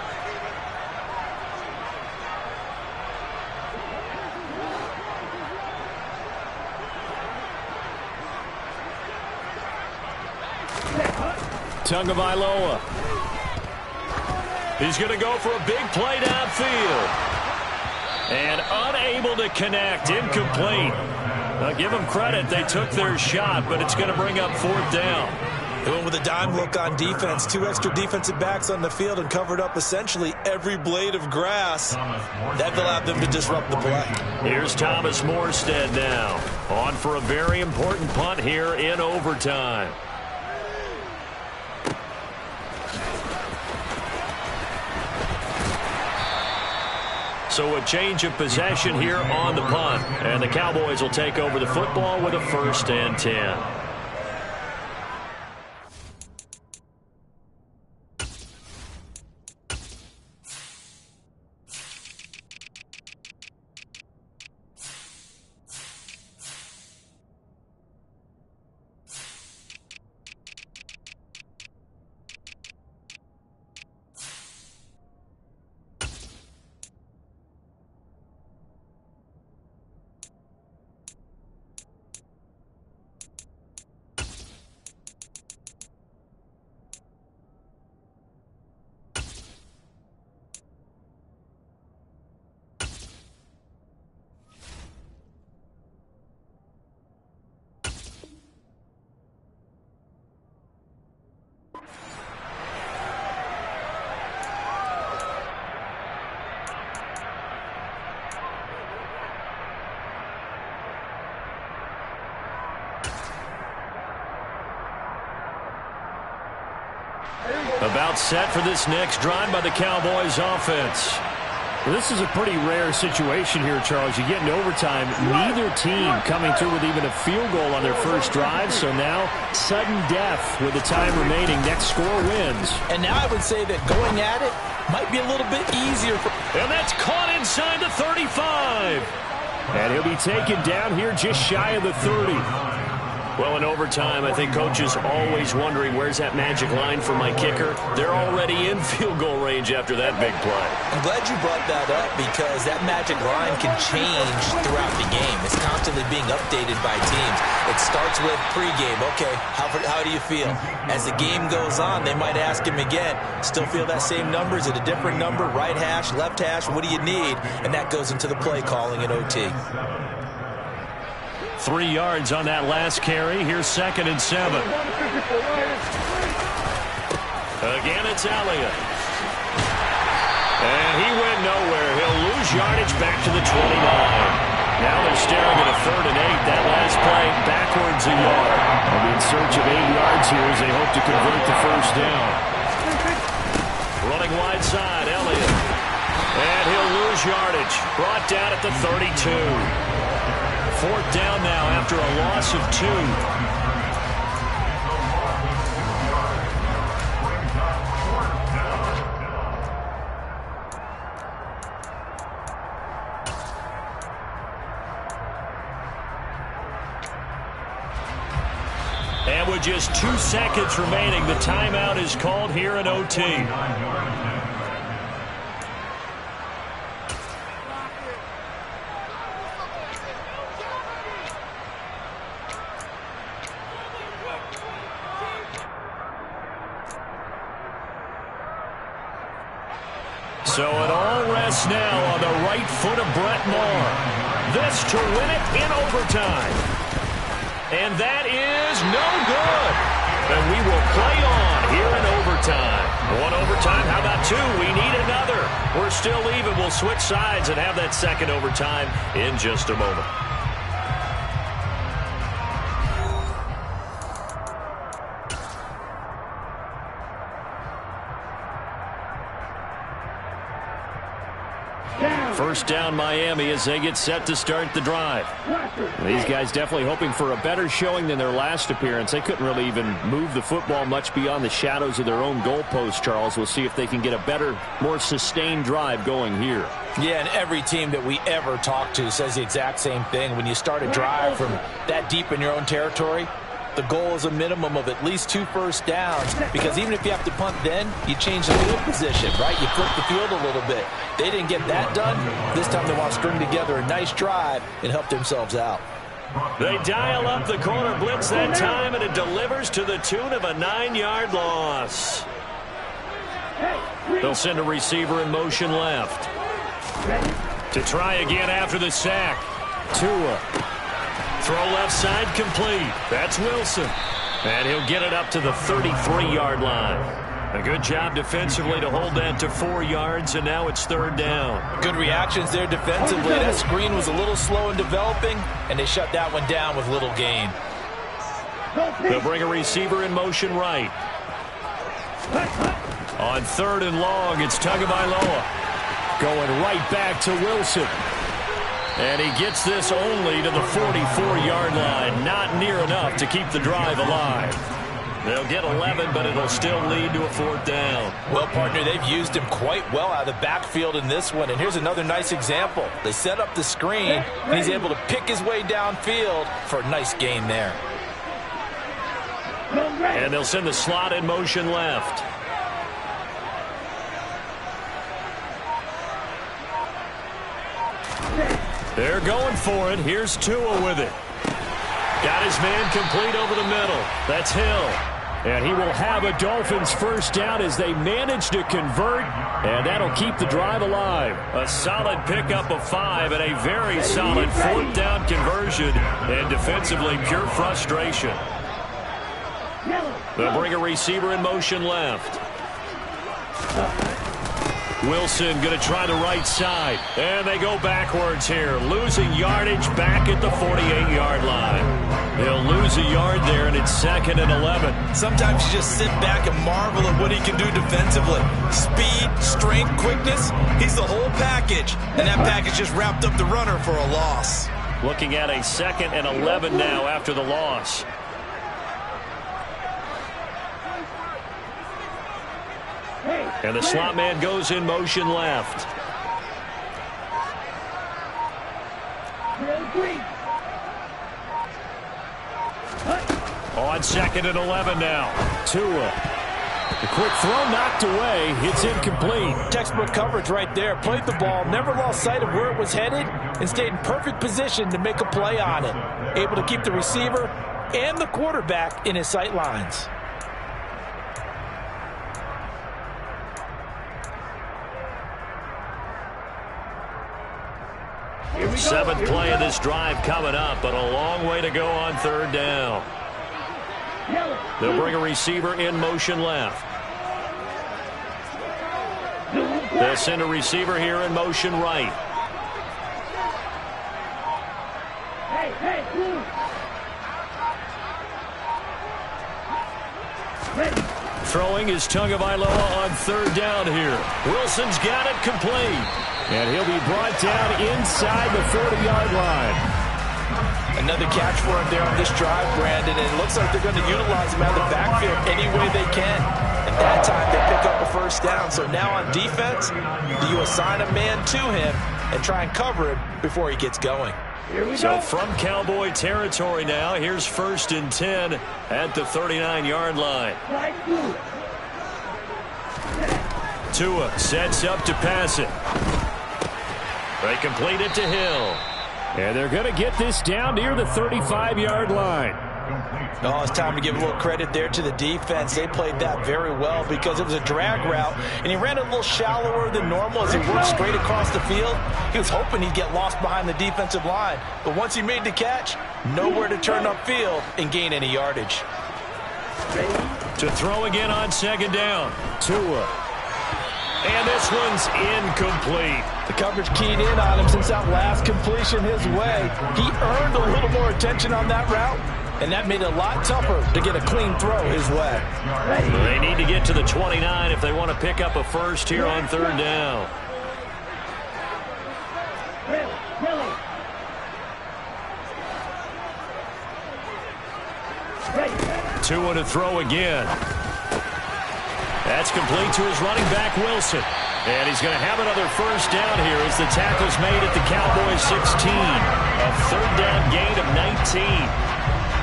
Tagovailoa. He's going to go for a big play downfield. And unable to connect. Incomplete. Now give them credit. They took their shot, but it's going to bring up 4th down. They went with a dime look on defense. 2 extra defensive backs on the field and covered up essentially every blade of grass. That allowed them to disrupt the play. Here's Thomas Morstead now. On for a very important punt here in overtime. So a change of possession here on the punt. And the Cowboys will take over the football with a 1st and 10. About set for this next drive by the Cowboys offense. Well, this is a pretty rare situation here, Charles. You get into overtime, neither team coming through with even a field goal on their first drive. So now, sudden death with the time remaining. Next score wins. And now I would say that going at it might be a little bit easier. And that's caught inside the 35. And he'll be taken down here just shy of the 30. Well, in overtime, I think Coach is always wondering, where's that magic line for my kicker? They're already in field goal range after that big play. I'm glad you brought that up because that magic line can change throughout the game. It's constantly being updated by teams. It starts with pregame. Okay, how do you feel? As the game goes on, they might ask him again, still feel that same number? Is it a different number? Right hash, left hash, what do you need? And that goes into the play calling in OT. 3 yards on that last carry. Here's 2nd and 7. Again, it's Elliott. And he went nowhere. He'll lose yardage back to the 29. Now they're staring at a 3rd and 8. That last play backwards a yard. They'll be in search of 8 yards here as they hope to convert the first down. Running wide side, Elliott. And he'll lose yardage. Brought down at the 32. 4th down now after a loss of 2. And with just 2 seconds remaining, the timeout is called here in OT. So it all rests now on the right foot of Brett Maher. This to win it in overtime. And that is no good. And we will play on here in overtime. 1 overtime, how about 2? We need another. We're still even. We'll switch sides and have that 2nd overtime in just a moment. First down Miami as they get set to start the drive. These guys definitely hoping for a better showing than their last appearance. They couldn't really even move the football much beyond the shadows of their own goalpost, Charles. We'll see if they can get a better, more sustained drive going here. Yeah, and every team that we ever talk to says the exact same thing. When you start a drive from that deep in your own territory, the goal is a minimum of at least 2 first downs, because even if you have to punt then, you change the field position, right? You flip the field a little bit. They didn't get that done. This time they want to string together a nice drive and help themselves out. They dial up the corner blitz that time, and it delivers to the tune of a 9-yard loss. They'll send a receiver in motion left. To try again after the sack. Tua. Throw left side complete. That's Wilson. And he'll get it up to the 33-yard line. A good job defensively to hold that to 4 yards, and now it's 3rd down. Good reactions there defensively. That screen was a little slow in developing, and they shut that one down with little gain. They'll bring a receiver in motion right. On 3rd and long, it's Tagovailoa. Going right back to Wilson. And he gets this only to the 44-yard line. Not near enough to keep the drive alive. They'll get 11, but it'll still lead to a 4th down. Well, partner, they've used him quite well out of the backfield in this one. And here's another nice example. They set up the screen, and he's able to pick his way downfield for a nice gain there. And they'll send the slot in motion left. They're going for it. Here's Tua with it. Got his man complete over the middle. That's Hill. And he will have a Dolphins first down as they manage to convert. And that'll keep the drive alive. A solid pickup of 5 and a very solid 4th down conversion. And defensively, pure frustration. They'll bring a receiver in motion left. Wilson going to try the right side. And they go backwards here. Losing yardage back at the 48-yard line. They'll lose a yard there, and it's 2nd and 11. Sometimes you just sit back and marvel at what he can do defensively. Speed, strength, quickness. He's the whole package. And that package just wrapped up the runner for a loss. Looking at a 2nd and 11 now after the loss. And the slot man goes in motion left. On 2nd and 11 now. Tua. The quick throw knocked away. It's incomplete. Textbook coverage right there. Played the ball, never lost sight of where it was headed, and stayed in perfect position to make a play on it. Able to keep the receiver and the quarterback in his sight lines. Seventh play of this drive coming up, but a long way to go on 3rd down. They'll bring a receiver in motion left. They'll send a receiver here in motion right. Throwing is Tagovailoa on 3rd down here. Wilson's got it complete. And he'll be brought down inside the 40-yard line. Another catch for him there on this drive, Brandon, and it looks like they're going to utilize him out of the backfield any way they can. And that time they pick up a 1st down. So now on defense, you assign a man to him and try and cover him before he gets going. So from Cowboy territory now, here's 1st and 10 at the 39-yard line. Tua sets up to pass it. They complete it to Hill. And they're going to get this down near the 35-yard line. Oh, it's time to give a little credit there to the defense. They played that very well because it was a drag route, and he ran a little shallower than normal as he worked straight across the field. He was hoping he'd get lost behind the defensive line, but once he made the catch, nowhere to turn upfield and gain any yardage. To throw again on 2nd down. Tua. And this one's incomplete. The coverage keyed in on him since that last completion his way. He earned a little more attention on that route, and that made it a lot tougher to get a clean throw his way. They need to get to the 29 if they want to pick up a 1st here on 3rd down. Tua to throw again. That's complete to his running back, Wilson. And he's going to have another 1st down here as the tackle's made at the Cowboys 16. A 3rd down gain of 19.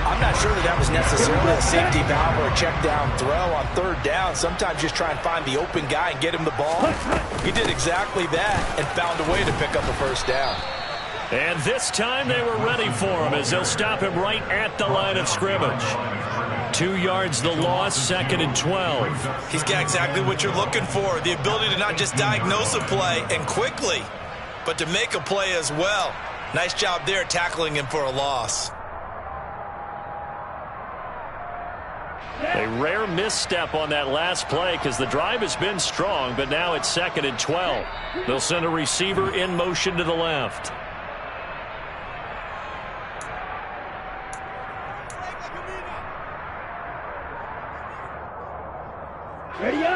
I'm not sure that was necessarily a safety valve or a check down throw on 3rd down. Sometimes just try and find the open guy and get him the ball. He did exactly that and found a way to pick up a 1st down. And this time they were ready for him as they'll stop him right at the line of scrimmage. 2 yards the loss, 2nd and 12. He's got exactly what you're looking for, the ability to not just diagnose a play and quickly, but to make a play as well. Nice job there tackling him for a loss. A rare misstep on that last play because the drive has been strong, but now it's 2nd and 12. They'll send a receiver in motion to the left.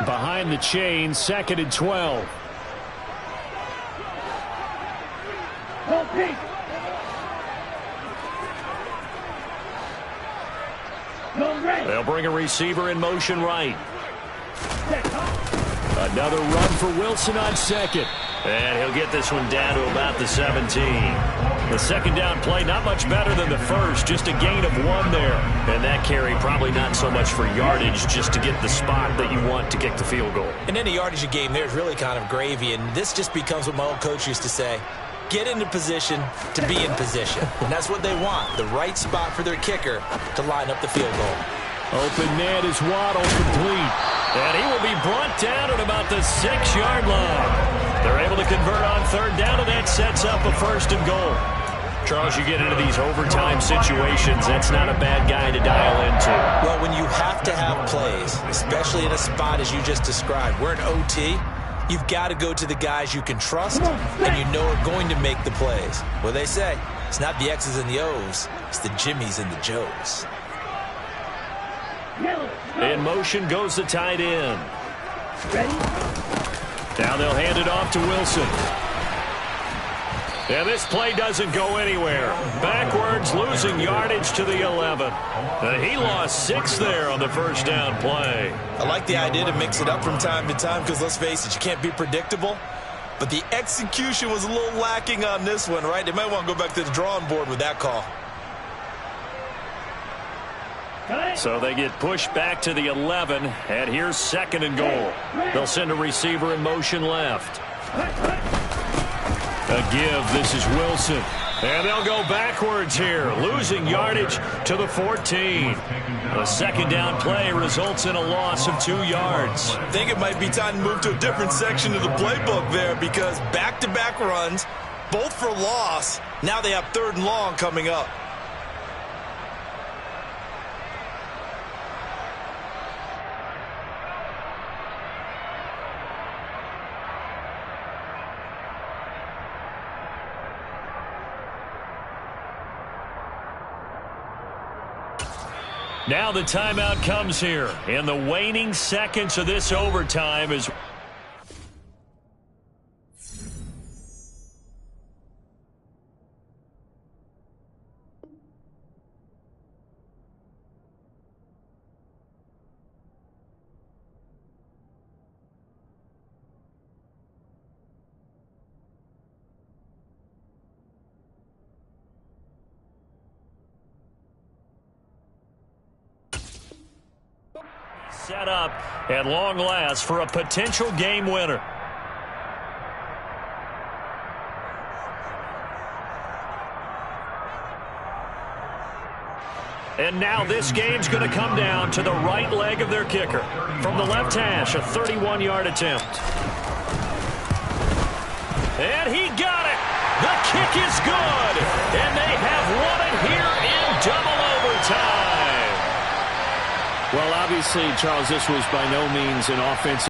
Behind the chain, 2nd and 12. They'll bring a receiver in motion right. Another run for Wilson on 2nd. And he'll get this one down to about the 17. The 2nd down play not much better than the 1st, just a gain of 1 there. And that carry probably not so much for yardage, just to get the spot that you want to kick the field goal. And any yardage you gain there is really kind of gravy, and this just becomes what my old coach used to say. Get into position to be in position. And that's what they want, the right spot for their kicker to line up the field goal. Open man is Waddle, complete. And he will be brought down at about the 6-yard line. They're able to convert on 3rd down, and that sets up a 1st and goal. Charles, you get into these overtime situations, that's not a bad guy to dial into. Well, when you have to have plays, especially in a spot as you just described, we're in OT, you've got to go to the guys you can trust and you know are going to make the plays. Well, they say, it's not the X's and the O's, it's the Jimmys and the Joes. In motion goes the tight end. Now they'll hand it off to Wilson. And this play doesn't go anywhere. Backwards, losing yardage to the 11. He lost 6 there on the 1st down play. I like the idea to mix it up from time to time because, let's face it, you can't be predictable. But the execution was a little lacking on this one, right? They might want to go back to the drawing board with that call. So they get pushed back to the 11, and here's 2nd and goal. They'll send a receiver in motion left. A give, this is Wilson. And they'll go backwards here, losing yardage to the 14. A 2nd down play results in a loss of 2 yards. I think it might be time to move to a different section of the playbook there, because back-to-back runs, both for loss. Now they have 3rd and long coming up. Now the timeout comes here in the waning seconds of this overtime as set up at long last for a potential game winner. And now this game's going to come down to the right leg of their kicker. From the left hash, a 31-yard attempt. And he got it. The kick is good. And they have won it here in double overtime. Well, obviously, Charles, this was by no means an offensive